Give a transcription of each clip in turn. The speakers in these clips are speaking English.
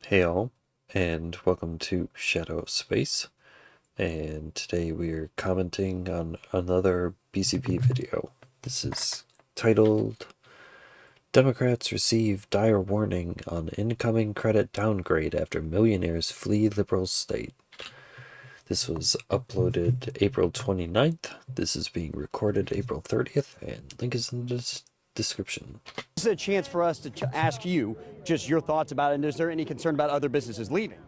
Hey all, and welcome to Shadow of Space, and today we're commenting on another BCP video. This is titled, Democrats Receive Dire Warning on Incoming Credit Downgrade After Millionaires Flee Liberal State. This was uploaded April 29th. This is being recorded April 30th, and link is in the description. This is a chance for us to ask you just your thoughts about it, and is there any concern about other businesses leaving?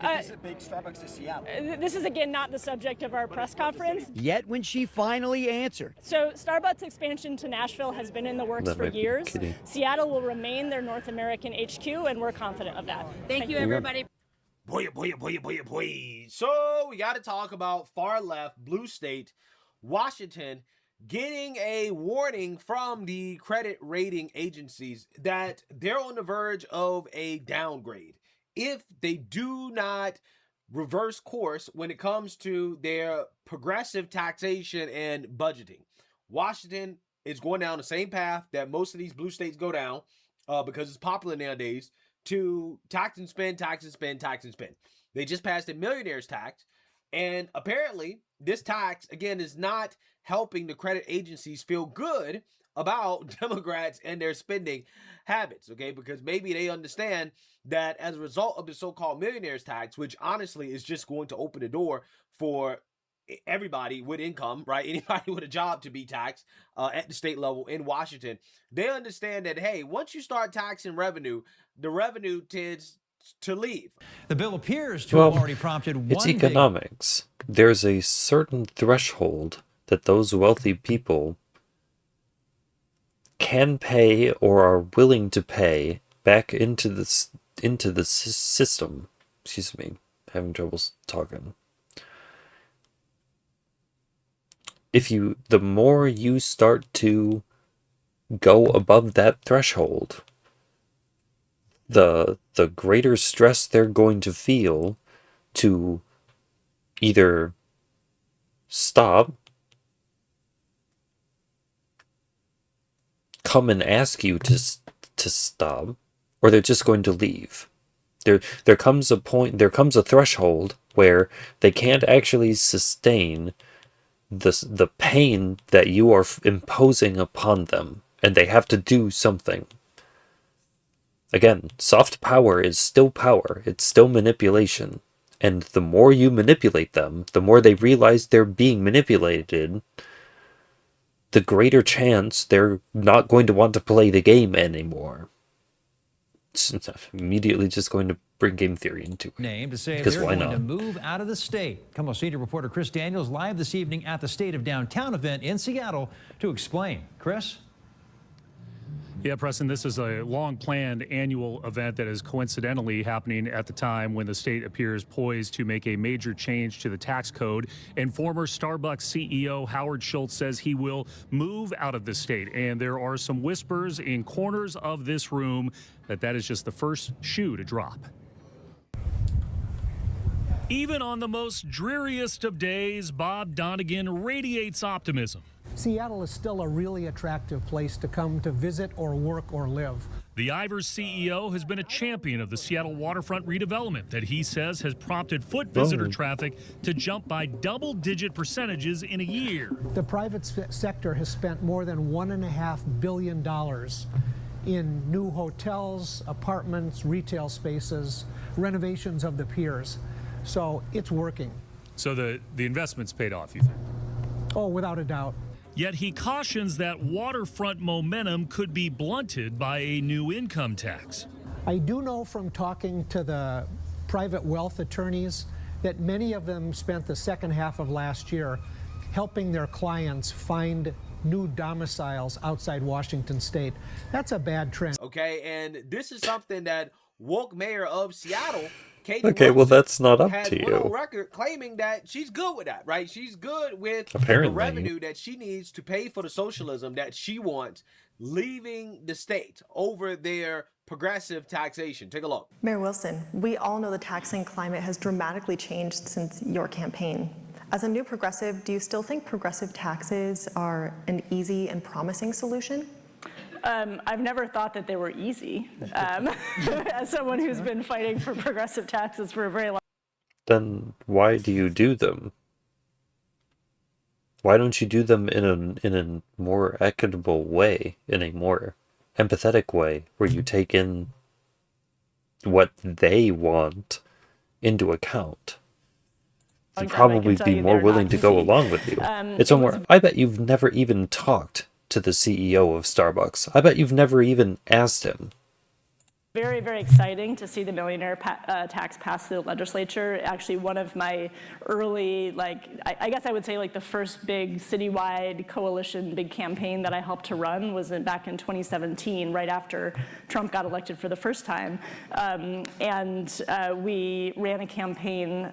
This is a big Starbucks in Seattle. This is, again, not the subject of our press conference. Yet when she finally answered. So Starbucks expansion to Nashville has been in the works for years. Seattle will remain their North American HQ, and we're confident of that. Thank you, everybody. Boy. So we got to talk about far left, blue state, Washington, getting a warning from the credit rating agencies that they're on the verge of a downgrade if they do not reverse course when it comes to their progressive taxation and budgeting. Washington is going down the same path that most of these blue states go down because it's popular nowadays to tax and spend. They just passed a millionaires tax, and apparently this tax, again, is not helping the credit agencies feel good about Democrats and their spending habits, okay? Because maybe they understand that as a result of the so-called millionaires tax, which honestly is just going to open the door for everybody with income, right? Anybody with a job to be taxed at the state level in Washington. They understand that, hey, once you start taxing revenue, the revenue tends to leave. The bill appears to have already prompted one. It's economics. There's a certain threshold that those wealthy people can pay or are willing to pay back into the system. Excuse me, having trouble talking. The more you start to go above that threshold, the greater stress they're going to feel to either stop, come and ask you to stop, or they're just going to leave. There comes a point, there comes a threshold where they can't actually sustain the pain that you are imposing upon them, and they have to do something. Again, soft power is still power. It's still manipulation. And the more you manipulate them, the more they realize they're being manipulated, the greater chance they're not going to want to play the game anymore. It's immediately just going to bring game theory into it. Name to say they're going to move out of the state. KOMO senior reporter Chris Daniels live this evening at the State of Downtown event in Seattle to explain. Chris? Yeah, Preston, this is a long-planned annual event that is coincidentally happening at the time when the state appears poised to make a major change to the tax code. And former Starbucks CEO Howard Schultz says he will move out of the state. And there are some whispers in corners of this room that is just the first shoe to drop. Even on the most dreariest of days, Bob Donegan radiates optimism. Seattle is still a really attractive place to come to visit or work or live. The Ivers CEO has been a champion of the Seattle waterfront redevelopment that he says has prompted foot visitor traffic to jump by double-digit percentages in a year. The private sector has spent more than $1.5 billion in new hotels, apartments, retail spaces, renovations of the piers. So it's working. So the investment's paid off, you think? Oh, without a doubt. Yet he cautions that waterfront momentum could be blunted by a new income tax. I do know from talking to the private wealth attorneys that many of them spent the second half of last year helping their clients find new domiciles outside Washington state. That's a bad trend. Okay, and this is something that woke mayor of Seattle, Katie Okay, Wilson, well, that's not up has to went on you. record claiming that she's good with that, right? She's good with Apparently. the revenue that she needs to pay for the socialism that she wants leaving the state over their progressive taxation. Take a look. Mayor Wilson, we all know the taxing climate has dramatically changed since your campaign. As a new progressive, do you still think progressive taxes are an easy and promising solution? I've never thought that they were easy. As someone who's been fighting for progressive taxes for a very long time. Then why do you do them? Why don't you do them in a more equitable way, in a more empathetic way, where you take in what they want into account? They'd probably be more willing to go along with you. I bet you've never even talked to the CEO of Starbucks. I bet you've never even asked him. Very, very exciting to see the millionaire tax pass through the legislature. Actually, one of my early, I guess I would say the first big citywide coalition, big campaign that I helped to run was back in 2017, right after Trump got elected for the first time. We ran a campaign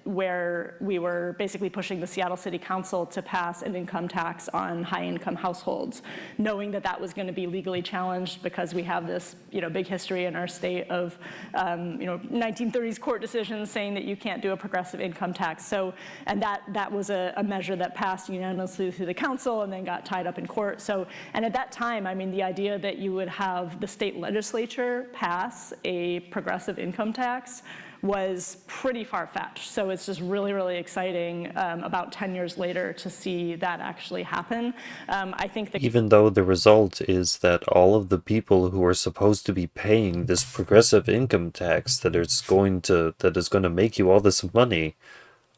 where we were basically pushing the Seattle City Council to pass an income tax on high-income households, knowing that that was going to be legally challenged because we have this, big history in our state of 1930s court decisions saying that you can't do a progressive income tax. So, and that was a measure that passed unanimously through the council and then got tied up in court. So, and at that time, I mean, the idea that you would have the state legislature pass a progressive income tax was pretty far-fetched. So it's just really, really exciting about 10 years later to see that actually happen. I think that even though the result is that all of the people who are supposed to be paying this progressive income tax that is going to make you all this money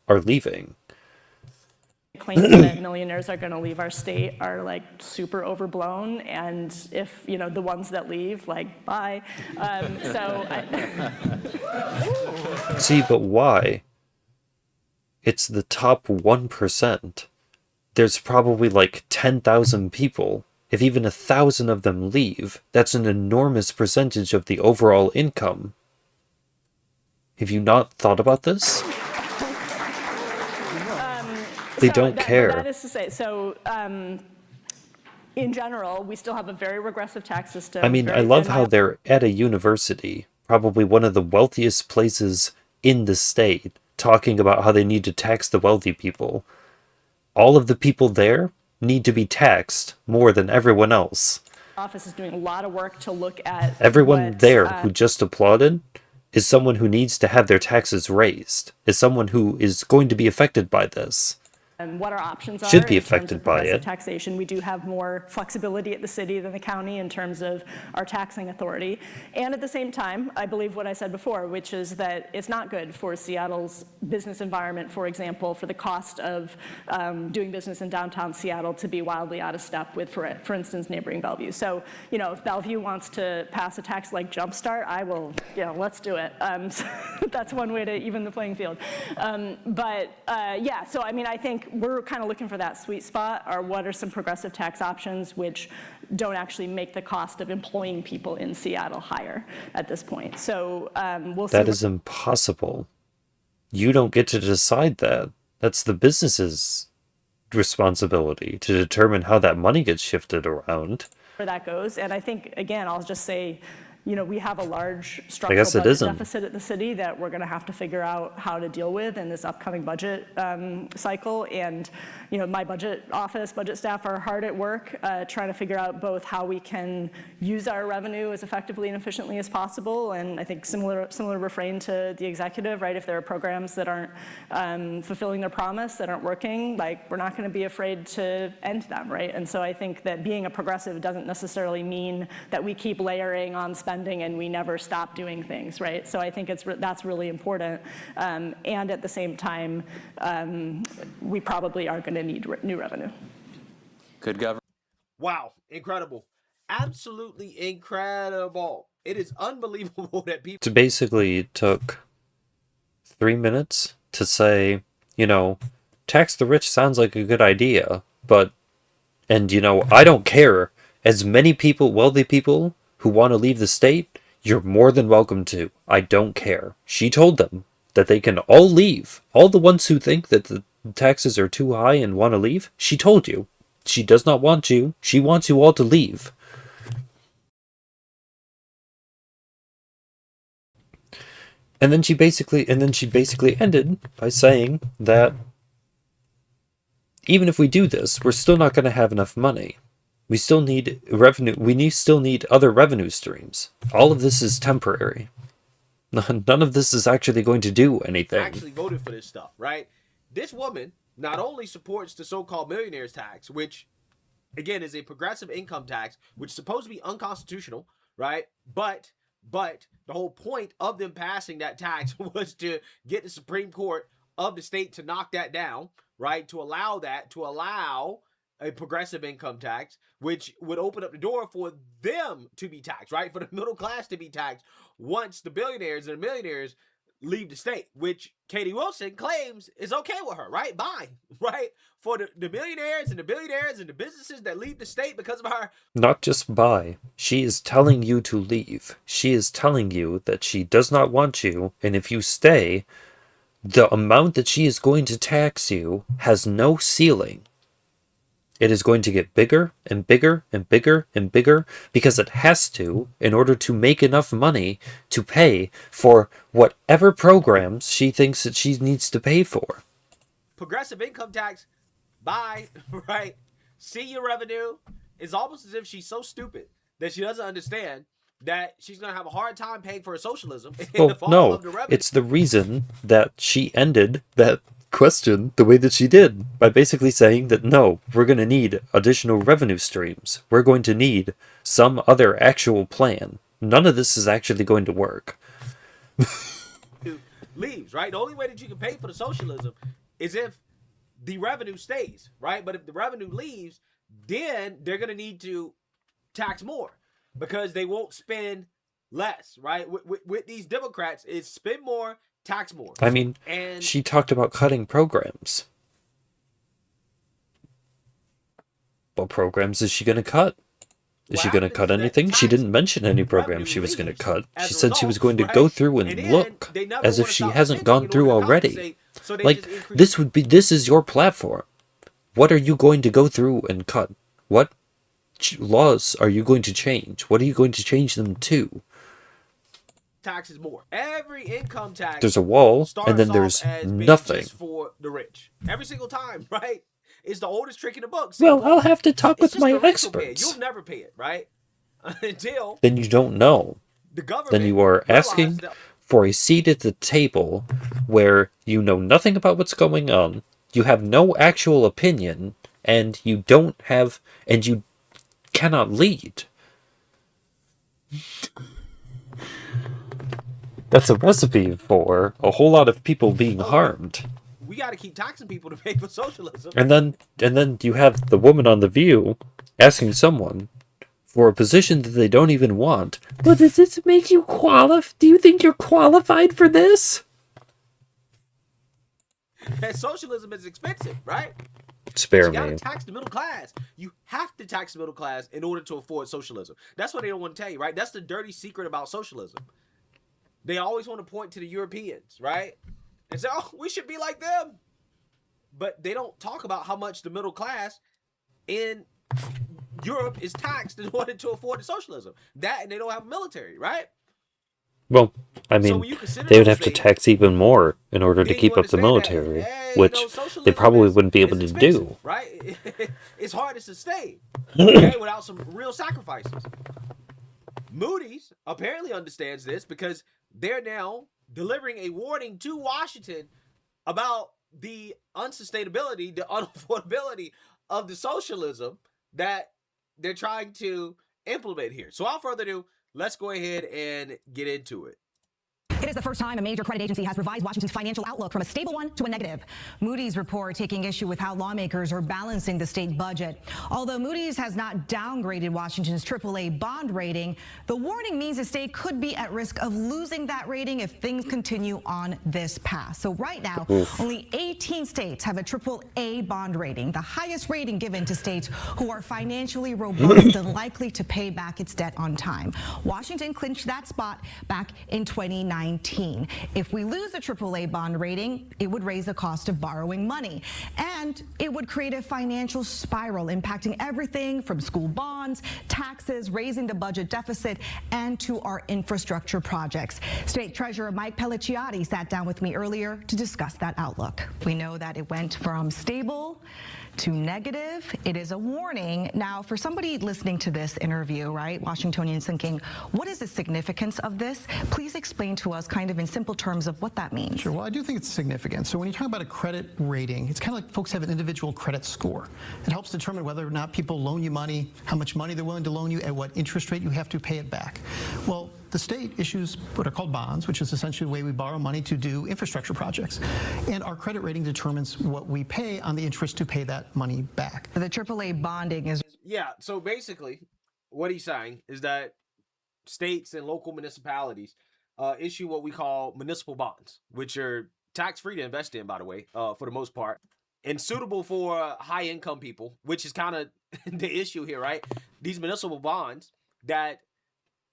are leaving. Claims that millionaires are going to leave our state are super overblown, and if the ones that leave, bye. See, but why? It's the top 1%. There's probably 10,000 people. If even 1,000 of them leave, that's an enormous percentage of the overall income. Have you not thought about this? They don't care. That is to say, in general, we still have a very regressive tax system. I mean, I love how they're at a university, probably one of the wealthiest places in the state, talking about how they need to tax the wealthy people. All of the people there need to be taxed more than everyone else. Office is doing a lot of work to look at everyone there who just applauded is someone who needs to have their taxes raised, is someone who is going to be affected by this. And what our options are should be in terms affected of by progressive it. Taxation. We do have more flexibility at the city than the county in terms of our taxing authority. And at the same time, I believe what I said before, which is that it's not good for Seattle's business environment, for example, for the cost of doing business in downtown Seattle to be wildly out of step with, for instance, neighboring Bellevue. So, if Bellevue wants to pass a tax like Jumpstart, I will, let's do it. So that's one way to even the playing field. Yeah, so I mean, I think we're kind of looking for that sweet spot, or what are some progressive tax options which don't actually make the cost of employing people in Seattle higher at this point. So we'll see. That is impossible. You don't get to decide that. That's the business's responsibility to determine how that money gets shifted around. Where that goes. And I think, again, I'll just say, we have a large structural budget deficit at the city that we're going to have to figure out how to deal with in this upcoming budget cycle. And, my budget office, budget staff are hard at work trying to figure out both how we can use our revenue as effectively and efficiently as possible. And I think similar refrain to the executive, right? If there are programs that aren't fulfilling their promise, that aren't working, we're not going to be afraid to end them, right? And so I think that being a progressive doesn't necessarily mean that we keep layering on spending and we never stop doing things, right? So I think that's really important. And at the same time, we probably are going to need new revenue. Good government. Wow, incredible. Absolutely incredible. It is unbelievable that people... Basically, it took 3 minutes to say, tax the rich sounds like a good idea, but, and I don't care. As many people, wealthy people, who want to leave the state, you're more than welcome to. I don't care. She told them that they can all leave. All the ones who think that the taxes are too high and want to leave, she told you. She does not want you. She wants you all to leave. And then she basically ended by saying that even if we do this, we're still not going to have enough money. We still need revenue. Still need other revenue streams. All of this is temporary. None of this is actually going to do anything. Actually voted for this stuff, right? This woman not only supports the so-called millionaires tax, which again is a progressive income tax, which is supposed to be unconstitutional, right? But the whole point of them passing that tax was to get the Supreme Court of the state to knock that down, right? To allow a progressive income tax, which would open up the door for them to be taxed, right? For the middle class to be taxed once the billionaires and the millionaires leave the state, which Katie Wilson claims is okay with her, right? Bye, right? For the millionaires and the billionaires and the businesses that leave the state because of her. Not just buy. She is telling you to leave. She is telling you that she does not want you, and if you stay, the amount that she is going to tax you has no ceiling. It is going to get bigger and bigger and bigger and bigger because it has to in order to make enough money to pay for whatever programs she thinks that she needs to pay for. Progressive income tax, bye, right? See your revenue. It's almost as if she's so stupid that she doesn't understand that she's going to have a hard time paying for her socialism. Well, no, it's the reason that she ended that question the way that she did, by basically saying that no, we're going to need additional revenue streams. We're going to need some other actual plan. None of this is actually going to work. Leaves, right? The only way that you can pay for the socialism is if the revenue stays, right? But if the revenue leaves, then they're going to need to tax more because they won't spend less, right? With these Democrats, it's spend more, tax more. I mean, and she talked about cutting programs. What programs is she going to cut? Is she going to cut anything? She didn't mention any programs she was going to cut. She said she was going to go through and look as if she hasn't gone through already. Like, this is your platform. What are you going to go through and cut? What laws are you going to change? What are you going to change them to? Taxes more. Every income tax. There's a wall, and then there's nothing. Just for the rich. Every single time, right? It's the oldest trick in the book. Well, I'll have to talk with my experts. You'll never pay it, right? Until then you don't know. The government. Then you are asking for a seat at the table where you know nothing about what's going on. You have no actual opinion, and you cannot lead. That's a recipe for a whole lot of people being harmed. We got to keep taxing people to pay for socialism. And then you have the woman on The View asking someone for a position that they don't even want. Well, does this make you qualified? Do you think you're qualified for this? And socialism is expensive, right? Spare me. You gotta tax the middle class. You have to tax the middle class in order to afford socialism. That's what they don't want to tell you, right? That's the dirty secret about socialism. They always want to point to the Europeans, right? And say, oh, we should be like them. But they don't talk about how much the middle class in Europe is taxed in order to afford the socialism. That, and they don't have a military, right? Well, I mean, they would have to tax even more in order to keep up the military, which they probably wouldn't be able to do. Right? It's hard to sustain, okay, without some real sacrifices. Moody's apparently understands this because they're now delivering a warning to Washington about the unsustainability, the unaffordability of the socialism that they're trying to implement here. So without further ado, let's go ahead and get into it. It is the first time a major credit agency has revised Washington's financial outlook from a stable one to a negative. Moody's report taking issue with how lawmakers are balancing the state budget. Although Moody's has not downgraded Washington's AAA bond rating, the warning means the state could be at risk of losing that rating if things continue on this path. So right now, only 18 states have a AAA bond rating, the highest rating given to states who are financially robust and likely to pay back its debt on time. Washington clinched that spot back in 2019. If we lose the AAA bond rating, it would raise the cost of borrowing money, and it would create a financial spiral impacting everything from school bonds, taxes, raising the budget deficit, and to our infrastructure projects. State Treasurer Mike Pelliciotti sat down with me earlier to discuss that outlook. We know that it went from stable to negative. It is a warning. Now, for somebody listening to this interview, right, Washingtonians thinking, what is the significance of this? Please explain to us kind of in simple terms of what that means. Sure. Well, I do think it's significant. So when you talk about a credit rating, it's kind of like folks have an individual credit score. It helps determine whether or not people loan you money, how much money they're willing to loan you, at what interest rate you have to pay it back. Well, the state issues what are called bonds, which is essentially the way we borrow money to do infrastructure projects. And our credit rating determines what we pay on the interest to pay that money back. The AAA bonding is... Yeah, so basically what he's saying is that states and local municipalities issue what we call municipal bonds, which are tax-free to invest in, by the way, for the most part, and suitable for high-income people, which is kind of the issue here, right? These municipal bonds that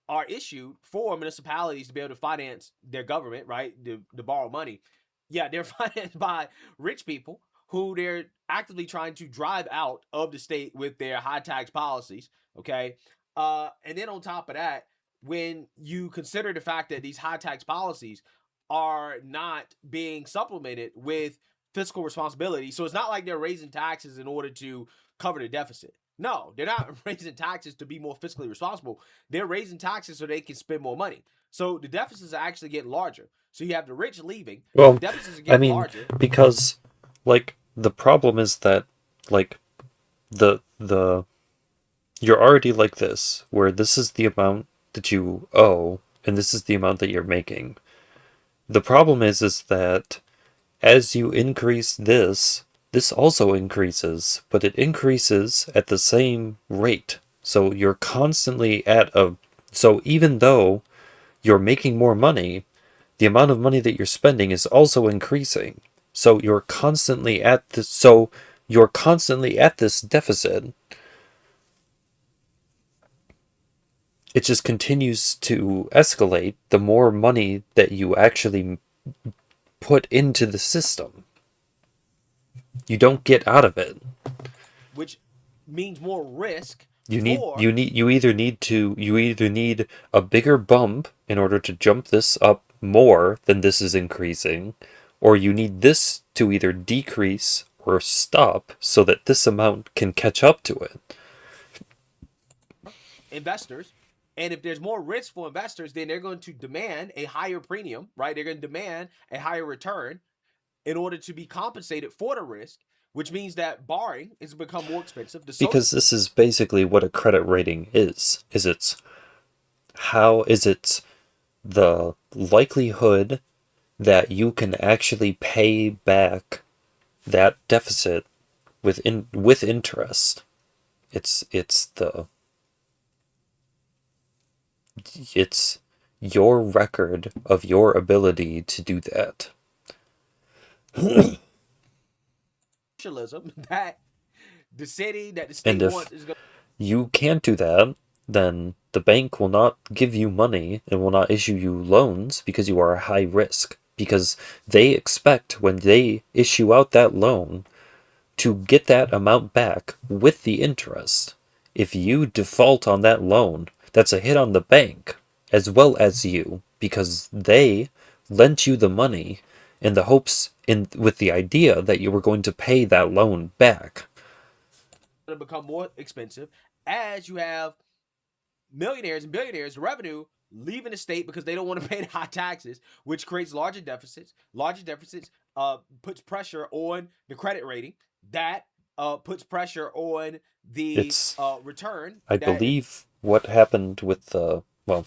are issued for municipalities to be able to finance their government, right, to borrow money. Yeah, they're financed by rich people who they're actively trying to drive out of the state with their high tax policies, okay? And then on top of that, when you consider the fact that these high tax policies are not being supplemented with fiscal responsibility, so it's not like they're raising taxes in order to cover the deficit. No, they're not raising taxes to be more fiscally responsible. They're raising taxes so they can spend more money. So the deficits are actually getting larger. So you have the rich leaving. Well, the deficits are getting larger. Because, like, the problem is that, like, you're already like this, where this is the amount that you owe, and this is the amount that you're making. The problem is that as you increase this also increases, but it increases at the same rate. So you're constantly so even though you're making more money, the amount of money that you're spending is also increasing. So you're constantly at this deficit. It just continues to escalate the more money that you actually put into the system. You don't get out of it, which means more risk. You either need a bigger bump in order to jump this up more than this is increasing, or you need this to either decrease or stop so that this amount can catch up to it. Investors, and if there's more risk for investors, then they're going to demand a higher premium, right? They're going to demand a higher return in order to be compensated for the risk, which means that borrowing has become more expensive. Because this is basically what a credit rating is. It's the likelihood that you can actually pay back that deficit with interest. It's your record of your ability to do that. Socialism that the city, that the state wants is going. You can't do that, then the bank will not give you money and will not issue you loans because you are high risk. Because they expect when they issue out that loan to get that amount back with the interest. If you default on that loan, that's a hit on the bank as well as you, because they lent you the money in the hopes, with the idea that you were going to pay that loan back. It's going to become more expensive as you have millionaires and billionaires, the revenue leaving the state because they don't want to pay the high taxes, which creates larger deficits. Larger deficits puts pressure on the credit rating. That puts pressure on the return. I believe what happened with the, well,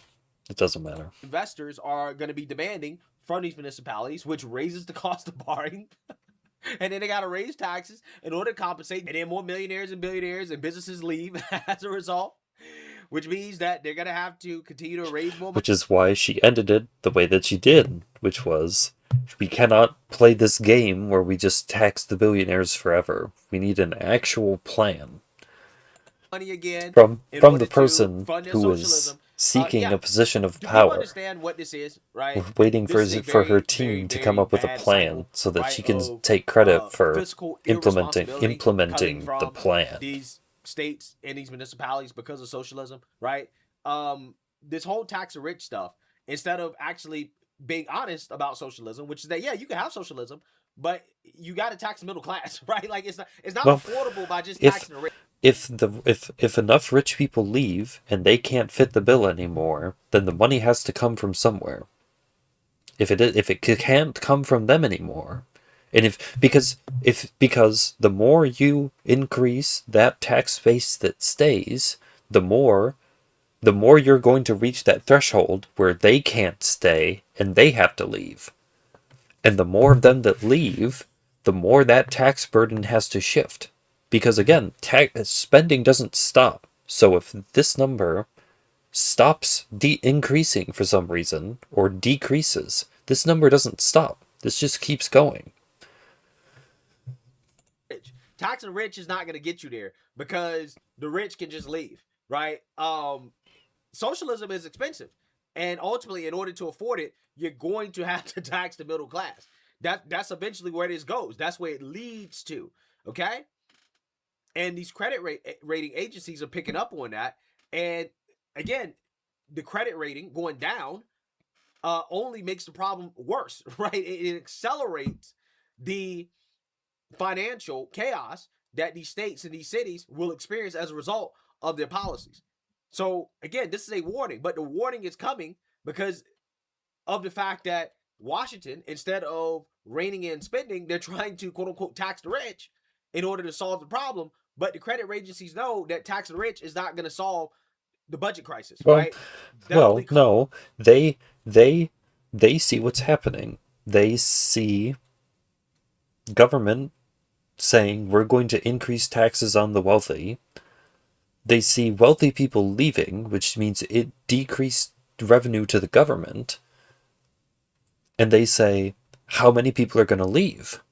it doesn't matter. Investors are going to be demanding from these municipalities, which raises the cost of borrowing. And then they got to raise taxes in order to compensate. And then more millionaires and billionaires and businesses leave as a result, which means that they're going to have to continue to raise more money. Which is why she ended it the way that she did, which was, we cannot play this game where we just tax the billionaires forever. We need an actual plan. Money again from the person who is seeking a position of power. Understand what this is, right? Waiting for her team to come up with a plan so that she can take credit for implementing the plan. These states and these municipalities because of socialism, right? This whole tax the rich stuff, instead of actually being honest about socialism, which is that, yeah, you can have socialism, but you got to tax the middle class, right? Like it's not affordable by just taxing the rich. If enough rich people leave and they can't fit the bill anymore, then the money has to come from somewhere. If it can't come from them anymore, and because the more you increase that tax base that stays, the more you're going to reach that threshold where they can't stay and they have to leave. And the more of them that leave, the more that tax burden has to shift. Because again, spending doesn't stop. So if this number stops increasing for some reason or decreases, this number doesn't stop. This just keeps going. Taxing the rich is not going to get you there because the rich can just leave, right? Socialism is expensive, and ultimately, in order to afford it, you're going to have to tax the middle class. That's eventually where this goes. That's where it leads to, okay? And these credit rating agencies are picking up on that. And again, the credit rating going down only makes the problem worse, right? It accelerates the financial chaos that these states and these cities will experience as a result of their policies. So again, this is a warning, but the warning is coming because of the fact that Washington, instead of reining in spending, they're trying to quote unquote tax the rich in order to solve the problem. But the credit agencies know that taxing the rich is not going to solve the budget crisis, right? No, they see what's happening. They see government saying we're going to increase taxes on the wealthy. They see wealthy people leaving, which means it decreased revenue to the government. And they say, how many people are going to leave?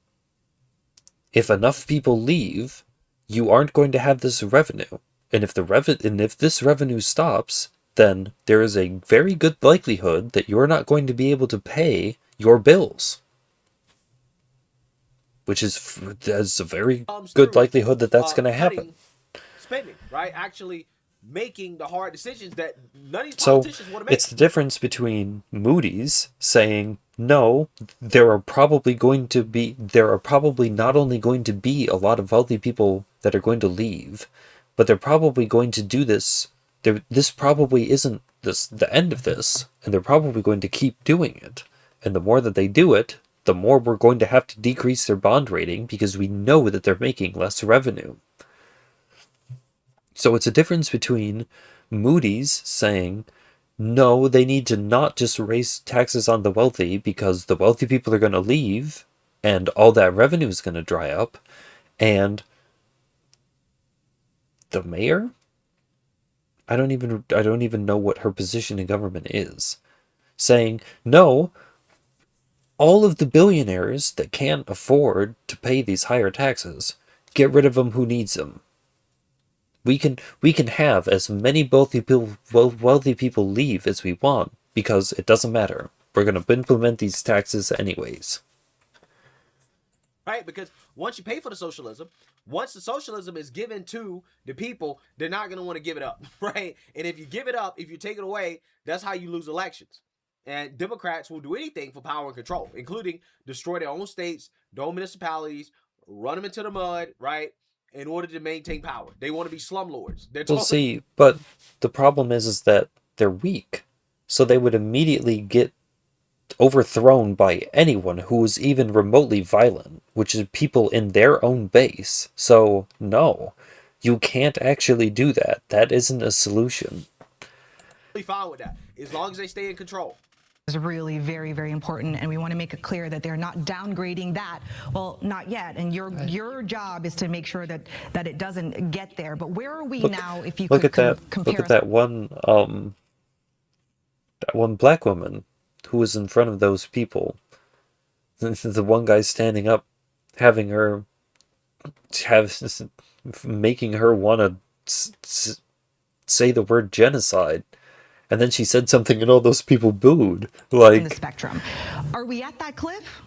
If enough people leave, you aren't going to have this revenue. And if this revenue stops, then there is a very good likelihood that you're not going to be able to pay your bills. There's a very good likelihood that that's going to happen. Spending, right? Actually making the hard decisions that none of these politicians want to make. It's the difference between Moody's saying, no, there are probably not only going to be a lot of wealthy people that are going to leave, but they're probably going to do this. This probably isn't the end of this, and they're probably going to keep doing it. And the more that they do it, the more we're going to have to decrease their bond rating because we know that they're making less revenue. So it's a difference between Moody's saying, no, they need to not just raise taxes on the wealthy because the wealthy people are going to leave and all that revenue is going to dry up, and the mayor? I don't even know what her position in government is. Saying, no, all of the billionaires that can't afford to pay these higher taxes, get rid of them who needs them. We can have as many wealthy people leave as we want because it doesn't matter. We're going to implement these taxes anyways. Right? Because once you pay for the socialism, once the socialism is given to the people, they're not going to want to give it up, right? And if you give it up, if you take it away, that's how you lose elections. And Democrats will do anything for power and control, including destroy their own states, their own municipalities, run them into the mud, right? In order to maintain power. They want to be slumlords. But the problem is that they're weak. So they would immediately get overthrown by anyone who is even remotely violent, which is people in their own base. So, no, you can't actually do that. That isn't a solution. Fine with that, as long as they stay in control. Is really very, very important, and we want to make it clear that they're not downgrading that. Well, not yet, and your job is to make sure that it doesn't get there. But where are we now? If you look at that one black woman who was in front of those people. The one guy standing up, making her want to say the word genocide. And then she said something and all those people booed. In the spectrum. Are we at that cliff?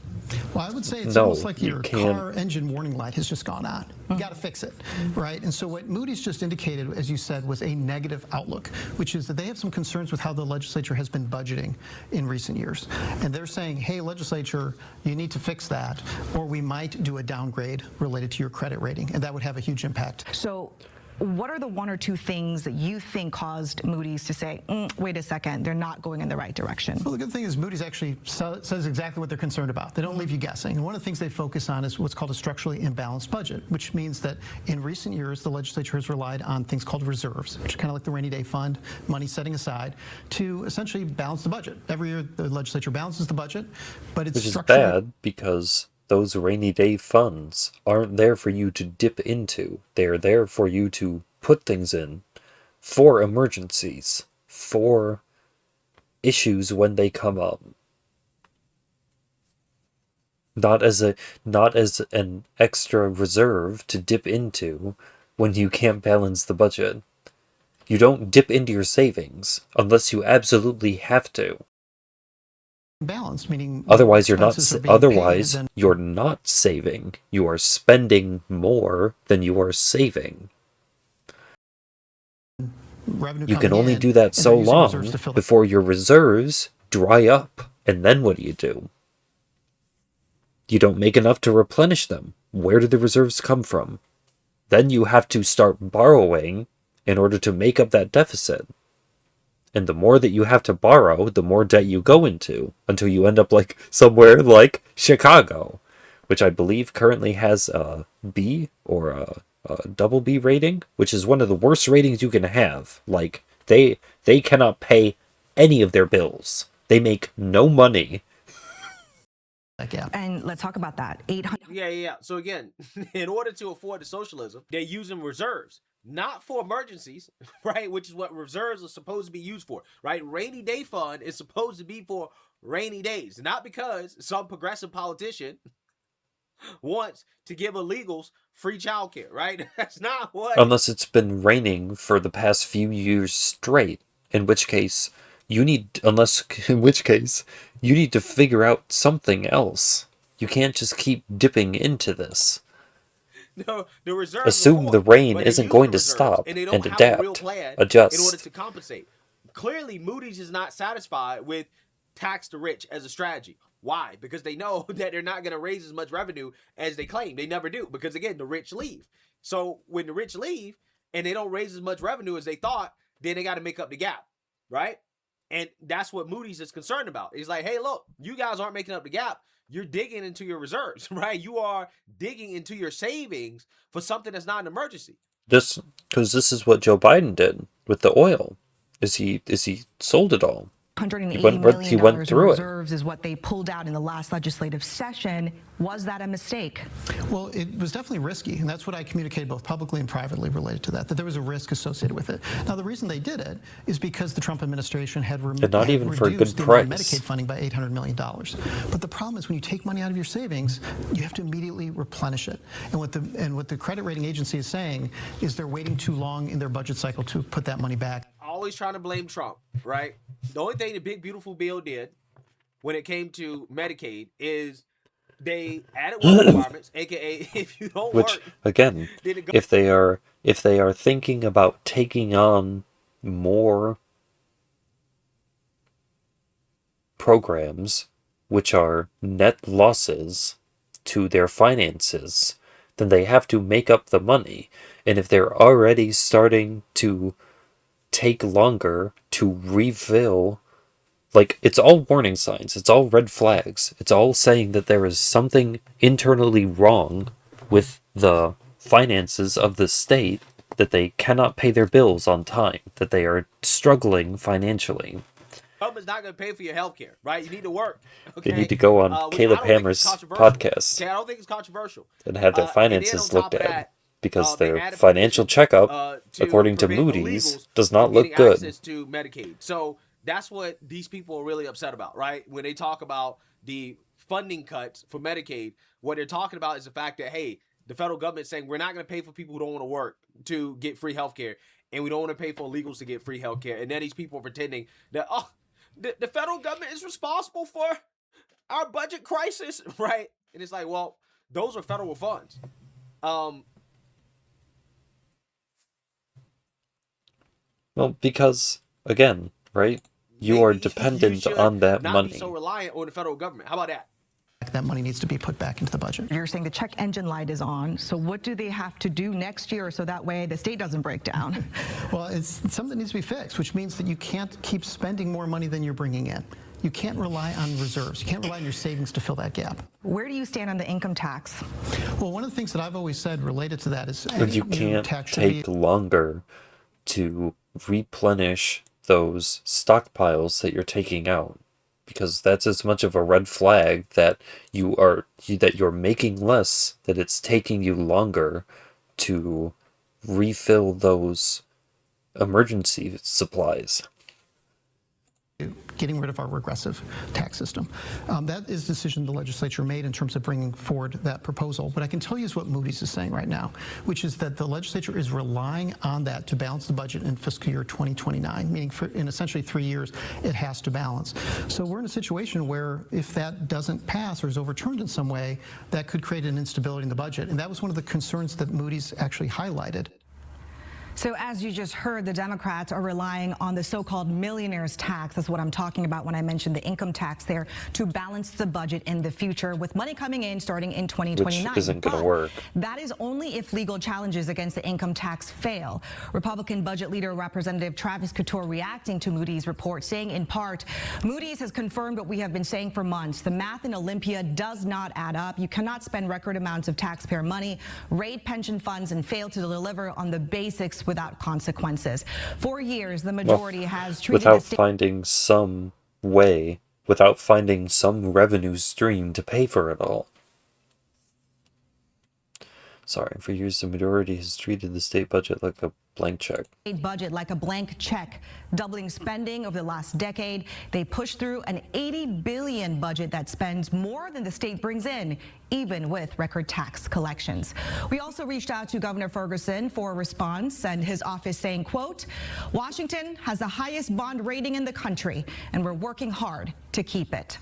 Well, I would say it's No, almost like you your can't. car engine warning light has just gone on. You got to fix it, right? And so what Moody's just indicated, as you said, was a negative outlook, which is that they have some concerns with how the legislature has been budgeting in recent years. And they're saying, hey, legislature, you need to fix that, or we might do a downgrade related to your credit rating, and that would have a huge impact. So what are the one or two things that you think caused Moody's to say, wait a second, they're not going in the right direction? Well, the good thing is Moody's actually says exactly what they're concerned about. They don't leave you guessing. And one of the things they focus on is what's called a structurally imbalanced budget, which means that in recent years, the legislature has relied on things called reserves, which are kind of like the rainy day fund, money setting aside, to essentially balance the budget. Every year, the legislature balances the budget, but it's Which is structurally bad because those rainy day funds aren't there for you to dip into. They're there for you to put things in for emergencies, for issues when they come up. Not as an extra reserve to dip into when you can't balance the budget. You don't dip into your savings unless you absolutely have to. balanced, meaning Otherwise, you're not saving. You are spending more than you are saving. You can only do that so long before your reserves dry up. And then what do? You don't make enough to replenish them. Where do the reserves come from? Then you have to start borrowing in order to make up that deficit. And the more that you have to borrow, the more debt you go into, until you end up like somewhere like Chicago, which I believe currently has a B or a double B rating, which is one of the worst ratings you can have. Like, they cannot pay any of their bills. They make no money. And let's talk about that. 800. Yeah. So again, in order to afford the socialism, they're using reserves. Not for emergencies, right? Which is what reserves are supposed to be used for, right? Rainy day fund is supposed to be for rainy days, not because some progressive politician wants to give illegals free childcare, right? That's not what. Unless it's been raining for the past few years straight, in which case you need to figure out something else. You can't just keep dipping into this. No, the reserves assume the rain isn't going to stop and adapt, adjust. In order to compensate. Clearly, Moody's is not satisfied with tax the rich as a strategy. Why? Because they know that they're not going to raise as much revenue as they claim. They never do, because again, the rich leave. So when the rich leave and they don't raise as much revenue as they thought, then they got to make up the gap, right? And that's what Moody's is concerned about. He's like, hey, look, you guys aren't making up the gap. You're digging into your reserves, right? You are digging into your savings for something that's not an emergency. Just because this is what Joe Biden did with the oil, is he sold it all. $180 million in reserves is what they pulled out in the last legislative session. Was that a mistake? Well, it was definitely risky, and that's what I communicated both publicly and privately related to that there was a risk associated with it. Now, the reason they did it is because the Trump administration had reduced the Medicaid funding by $800 million. But the problem is when you take money out of your savings, you have to immediately replenish it. And what the credit rating agency is saying is they're waiting too long in their budget cycle to put that money back. Always trying to blame Trump, right? The only thing the big beautiful bill did when it came to Medicaid is they added work requirements, aka if you don't work. Which again, if they are thinking about taking on more programs which are net losses to their finances, then they have to make up the money. And if they're already starting to take longer to refill, like, it's all warning signs, it's all red flags, it's all saying that there is something internally wrong with the finances of the state, that they cannot pay their bills on time, that they are struggling financially. Government's not going to pay for your health care, right? You need to work. Okay? They need to go on Caleb Hammer's podcast. Okay, I don't think it's controversial. And have their finances looked at. Because their financial checkup, according to Moody's, does not look good. Access to Medicaid. So that's what these people are really upset about, right? When they talk about the funding cuts for Medicaid, what they're talking about is the fact that, hey, the federal government is saying we're not going to pay for people who don't want to work to get free health care, and we don't want to pay for illegals to get free health care. And then these people are pretending that, the federal government is responsible for our budget crisis, right? And it's like, well, those are federal funds. Well, because again, right? You are dependent on that not money. Be so reliant on the federal government. How about that? That money needs to be put back into the budget. You're saying the check engine light is on. So what do they have to do next year so that way the state doesn't break down? Well, it's something that needs to be fixed, which means that you can't keep spending more money than you're bringing in. You can't rely on reserves. You can't rely on your savings to fill that gap. Where do you stand on the income tax? Well, one of the things that I've always said related to that is you can't take longer to replenish those stockpiles that you're taking out, because that's as much of a red flag that you're making less, that it's taking you longer to refill those emergency supplies. Getting rid of our regressive tax system. That is a decision the legislature made in terms of bringing forward that proposal. But I can tell you is what Moody's is saying right now, which is that the legislature is relying on that to balance the budget in fiscal year 2029, meaning in essentially 3 years, it has to balance. So we're in a situation where if that doesn't pass or is overturned in some way, that could create an instability in the budget. And that was one of the concerns that Moody's actually highlighted. So as you just heard, the Democrats are relying on the so-called millionaires tax. That's what I'm talking about when I mentioned the income tax there, to balance the budget in the future with money coming in starting in 2029. Which isn't going to work. That is only if legal challenges against the income tax fail. Republican budget leader Representative Travis Couture reacting to Moody's report, saying in part, Moody's has confirmed what we have been saying for months. The math in Olympia does not add up. You cannot spend record amounts of taxpayer money, raid pension funds, and fail to deliver on the basics without consequences. For years, the majority has treated without finding some way, without finding some revenue stream to pay for it all. Sorry, for years the majority has treated the state budget like a blank check. Budget like a blank check, doubling spending over the last decade. They pushed through an $80 billion budget that spends more than the state brings in, even with record tax collections. We also reached out to Governor Ferguson for a response, and his office saying, quote, Washington has the highest bond rating in the country, and we're working hard to keep it.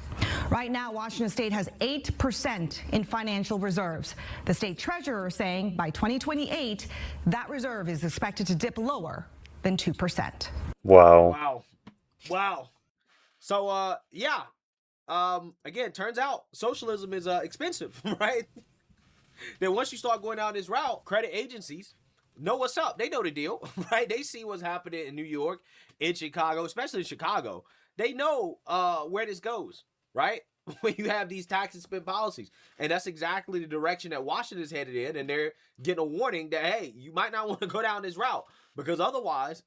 Right now, Washington State has 8% in financial reserves. The state treasurer saying by 2028, that reserve is expected to dip lower than 2%. Wow. So, yeah. Again, turns out socialism is expensive, right? Then once you start going down this route, credit agencies know what's up. They know the deal, right? They see what's happening in New York, in Chicago, especially in Chicago. They know where this goes, right? When you have these tax and spend policies. And that's exactly the direction that Washington's headed in. And they're getting a warning that, hey, you might not want to go down this route, because otherwise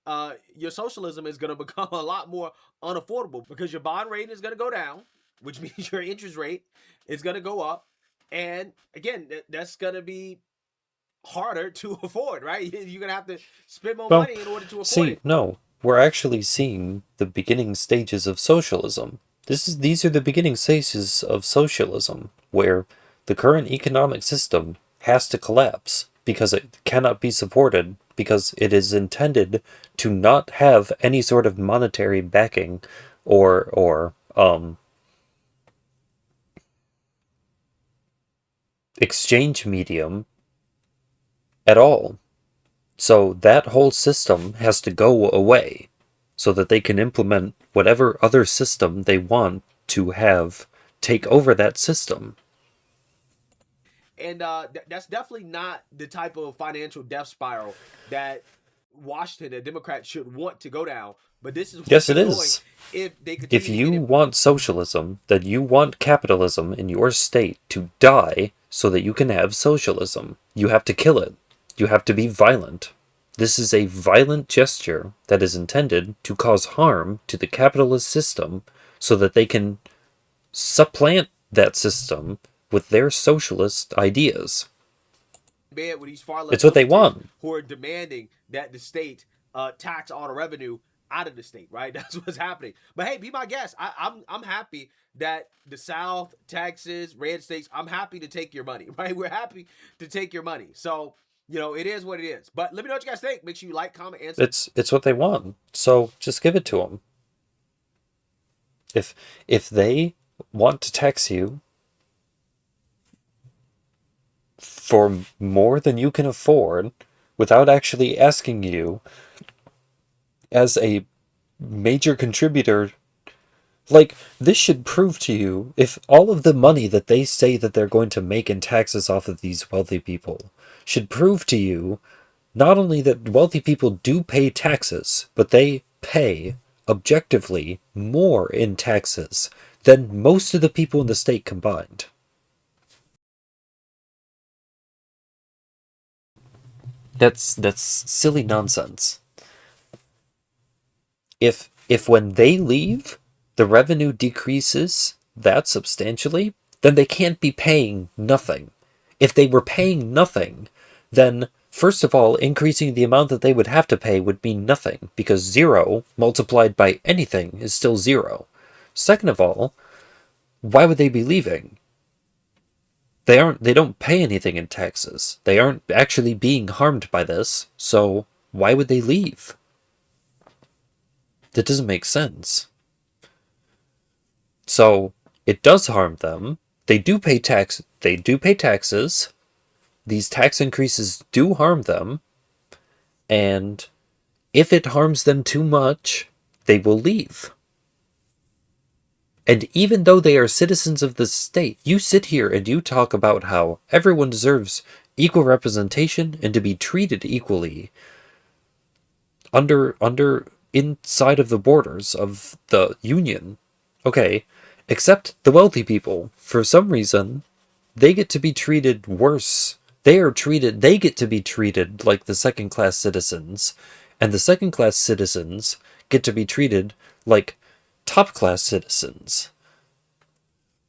your socialism is going to become a lot more unaffordable, because your bond rating is going to go down, which means your interest rate is going to go up. And again, that's going to be harder to afford, right? You're going to have to spend more money in order to afford it. No, we're actually seeing the beginning stages of socialism. These are the beginning stages of socialism, where the current economic system has to collapse because it cannot be supported, because it is intended to not have any sort of monetary backing or exchange medium at all. So that whole system has to go away, so that they can implement whatever other system they want to have take over that system. And that's definitely not the type of financial death spiral that Washington, the Democrats, should want to go down. But this is yes, it is. If you want socialism, then you want capitalism in your state to die so that you can have socialism. You have to kill it. You have to be violent. This is a violent gesture that is intended to cause harm to the capitalist system so that they can supplant that system with their socialist ideas. It's what they want. Who are demanding that the state tax all the revenue out of the state, right? That's what's happening. But hey, be my guest. I'm happy that the South, Texas, red states, I'm happy to take your money, right? We're happy to take your money. So, you know, it is what it is. But let me know what you guys think. Make sure you like, comment, and it's what they want. So just give it to them. If they want to tax you for more than you can afford without actually asking you as a major contributor. Like, this should prove to you, if all of the money that they say that they're going to make in taxes off of these wealthy people should prove to you not only that wealthy people do pay taxes, but they pay objectively more in taxes than most of the people in the state combined. That's silly nonsense. If when they leave, the revenue decreases that substantially, then they can't be paying nothing. If they were paying nothing, then first of all, increasing the amount that they would have to pay would mean nothing, because 0 multiplied by anything is still 0. Second of all, why would they be leaving? They don't pay anything in taxes. They aren't actually being harmed by this, so why would they leave? That doesn't make sense. So it does harm them. They do pay taxes. These tax increases do harm them. And if it harms them too much, they will leave. And even though they are citizens of the state, you sit here and you talk about how everyone deserves equal representation and to be treated equally inside of the borders of the union. Okay, except the wealthy people. For some reason, they get to be treated worse. They get to be treated like the second-class citizens, and the second-class citizens get to be treated like top-class citizens.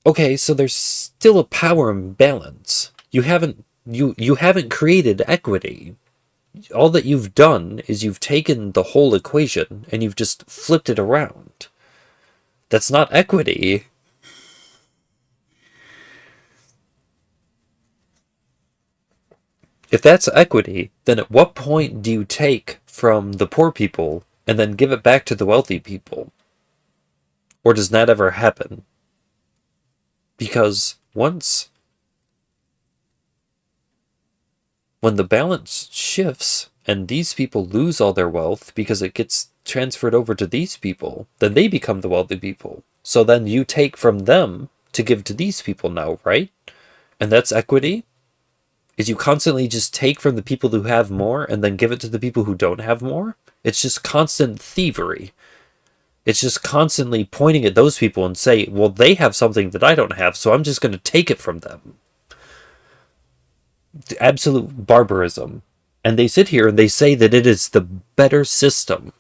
Okay, so there's still a power imbalance. You haven't created equity. All that you've done is you've taken the whole equation and you've just flipped it around. That's not equity. If that's equity, then at what point do you take from the poor people and then give it back to the wealthy people? Or does that ever happen? Because when the balance shifts and these people lose all their wealth because it gets transferred over to these people, then they become the wealthy people. So then you take from them to give to these people now, right? And that's equity? Is you constantly just take from the people who have more and then give it to the people who don't have more? It's just constant thievery. It's just constantly pointing at those people and say, well, they have something that I don't have, so I'm just going to take it from them. Absolute barbarism. And they sit here and they say that it is the better system.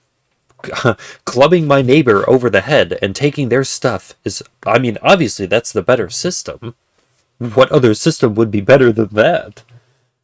Clubbing my neighbor over the head and taking their stuff is, I mean, obviously that's the better system. What other system would be better than that?